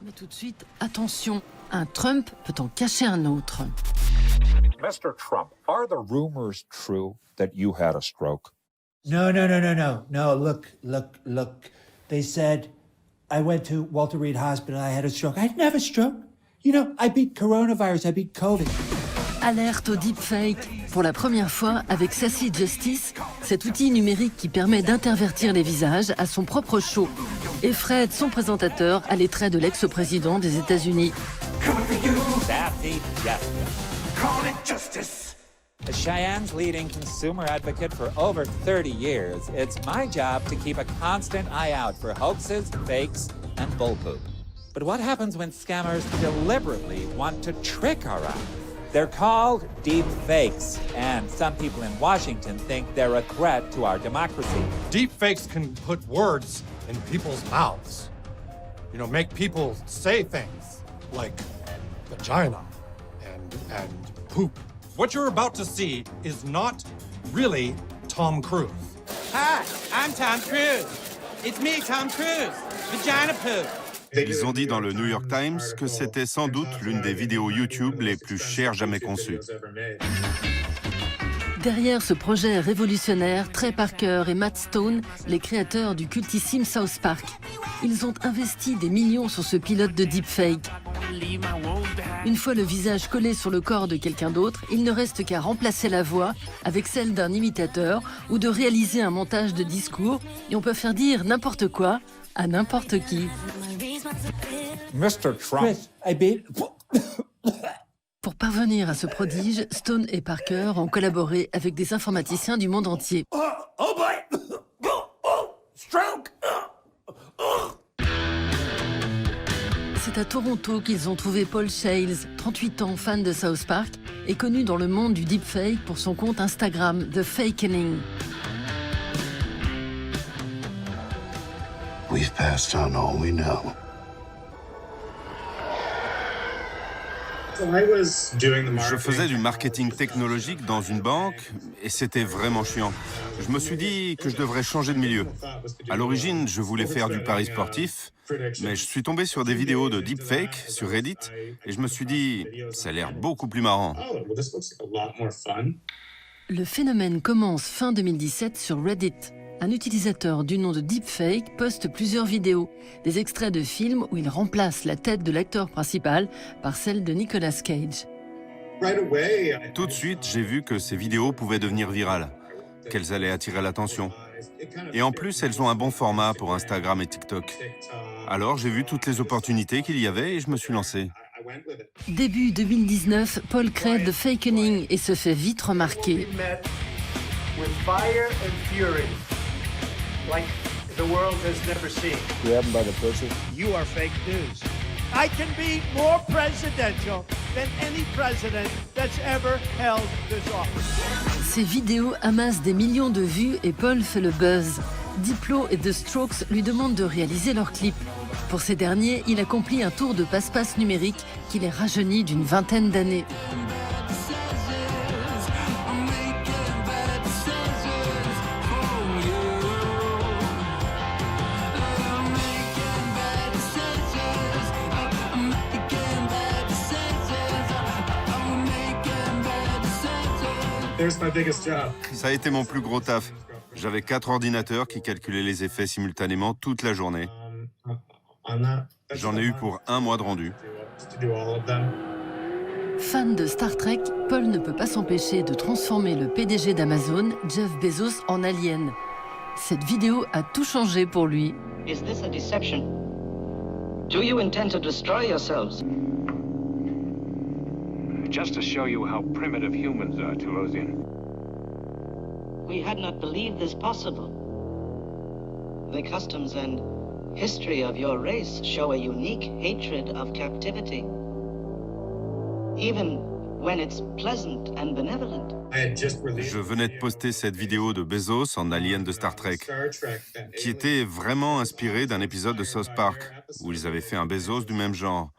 Mais tout de suite, attention, un Trump peut en cacher un autre. Mr. Trump, are the rumors true that you had a stroke? No. Look. They said I went to Walter Reed Hospital, I had a stroke. I didn't have a stroke. You know, I beat coronavirus, I beat COVID. Alerte au deepfake. Pour la première fois, avec Sassy Justice, cet outil numérique qui permet d'intervertir les visages à son propre show. Et Fred, son présentateur, a les traits de l'ex-président des États-Unis. Sassy Justice. As Cheyenne's leading consumer advocate for over 30 years, it's my job to keep a constant eye out for hoaxes, fakes, and bullpoop. But what happens when scammers deliberately want to trick our eyes? They're called deep fakes, and some people in Washington think they're a threat to our democracy. Deep fakes can put words in people's mouths. You know, make people say things like vagina and poop. What you're about to see is not really Tom Cruise. Hi, I'm Tom Cruise. It's me, Tom Cruise. Vagina poop. Ils ont dit dans le New York Times que c'était sans doute l'une des vidéos YouTube les plus chères jamais conçues. Derrière ce projet révolutionnaire, Trey Parker et Matt Stone, les créateurs du cultissime South Park, ils ont investi des millions sur ce pilote de deepfake. Une fois le visage collé sur le corps de quelqu'un d'autre, il ne reste qu'à remplacer la voix avec celle d'un imitateur ou de réaliser un montage de discours et on peut faire dire n'importe quoi à n'importe qui. Mr. Trump. Chris, I beat... Pour parvenir à ce prodige, Stone et Parker ont collaboré avec des informaticiens du monde entier. Oh boy! Stroke! C'est à Toronto qu'ils ont trouvé Paul Shales, 38 ans, fan de South Park, et connu dans le monde du deepfake pour son compte Instagram, The Fakening. We've passed on all we know. Je faisais du marketing technologique dans une banque et c'était vraiment chiant. Je me suis dit que je devrais changer de milieu. À l'origine, je voulais faire du pari sportif, mais je suis tombé sur des vidéos de deepfake sur Reddit et je me suis dit, ça a l'air beaucoup plus marrant. Le phénomène commence fin 2017 sur Reddit. Un utilisateur du nom de Deepfake poste plusieurs vidéos, des extraits de films où il remplace la tête de l'acteur principal par celle de Nicolas Cage. Tout de suite, j'ai vu que ces vidéos pouvaient devenir virales, qu'elles allaient attirer l'attention. Et en plus, elles ont un bon format pour Instagram et TikTok. Alors, j'ai vu toutes les opportunités qu'il y avait et je me suis lancé. Début 2019, Paul crée The Fakening et se fait vite remarquer. Like the world has never seen. Grab him by the pussy. You are fake news. I can be more presidential than any president that's ever held this office. Ces vidéos amassent des millions de vues et Paul fait le buzz. Diplo et The Strokes lui demandent de réaliser leurs clips. Pour ces derniers, il accomplit un tour de passe-passe numérique qui les rajeunit d'une vingtaine d'années. Ça a été mon plus gros taf. J'avais 4 ordinateurs qui calculaient les effets simultanément toute la journée. J'en ai eu pour 1 mois de rendu. Fan de Star Trek, Paul ne peut pas s'empêcher de transformer le PDG d'Amazon, Jeff Bezos, en alien. Cette vidéo a tout changé pour lui. Is this a deception? Do you intend to destroy yourselves? Just to show you how primitive humans are, Tulosian. We had not believed this possible. The customs and history of your race show a unique hatred of captivity, even when it's pleasant and benevolent. Je venais de poster cette vidéo de Bezos en alien de Star Trek, qui était vraiment inspirée d'un épisode de South Park, où ils avaient fait un Bezos du même genre.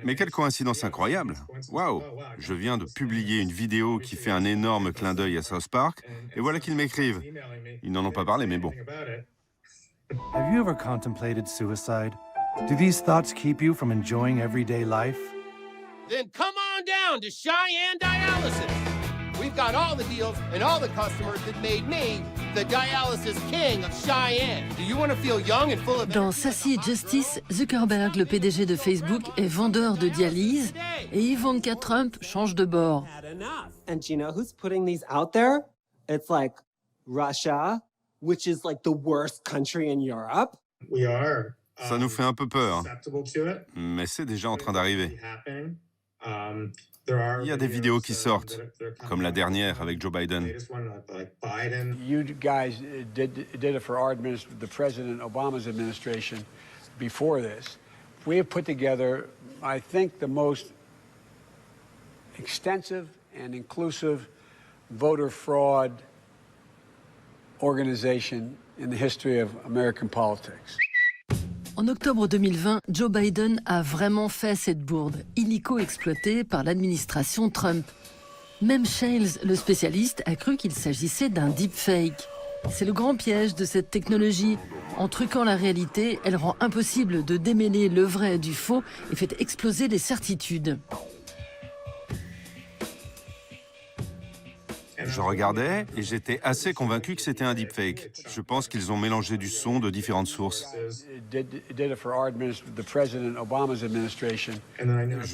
Mais quelle coïncidence incroyable! Waouh! Je viens de publier une vidéo qui fait un énorme clin d'œil à South Park, et voilà qu'ils m'écrivent. Ils n'en ont pas parlé, mais bon. Have you ever contemplated suicide? Do these thoughts keep you from enjoying everyday life? Then come on down to Cheyenne Dialysis. We've got all the deals and all the customers that made me the dialysis king of Cheyenne. Do you want to feel young and full of Dans Sassy Justice, Zuckerberg, le PDG de Facebook, est vendeur de dialyse et Ivanka Trump change de bord. And you know who's putting these out there? It's like Russia, which is like the worst country in Europe. Ça nous fait un peu peur, mais c'est déjà en train d'arriver. Il y a des vidéos qui sortent, comme la dernière avec Joe Biden. You guys did it for our the President Obama's administration before this. We have put together, I think, the most extensive and inclusive voter fraud organization in the history of American politics. En octobre 2020, Joe Biden a vraiment fait cette bourde, illico exploitée par l'administration Trump. Même Shales, le spécialiste, a cru qu'il s'agissait d'un deepfake. C'est le grand piège de cette technologie. En truquant la réalité, elle rend impossible de démêler le vrai du faux et fait exploser les certitudes. Je regardais et j'étais assez convaincu que c'était un deepfake. Je pense qu'ils ont mélangé du son de différentes sources. Je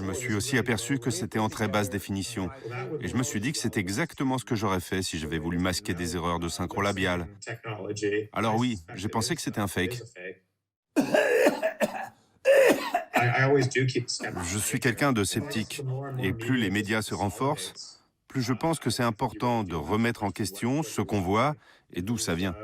me suis aussi aperçu que c'était en très basse définition. Et je me suis dit que c'est exactement ce que j'aurais fait si j'avais voulu masquer des erreurs de synchro labial. Alors oui, j'ai pensé que c'était un fake. Je suis quelqu'un de sceptique. Et plus les médias se renforcent, plus je pense que c'est important de remettre en question ce qu'on voit et d'où ça vient.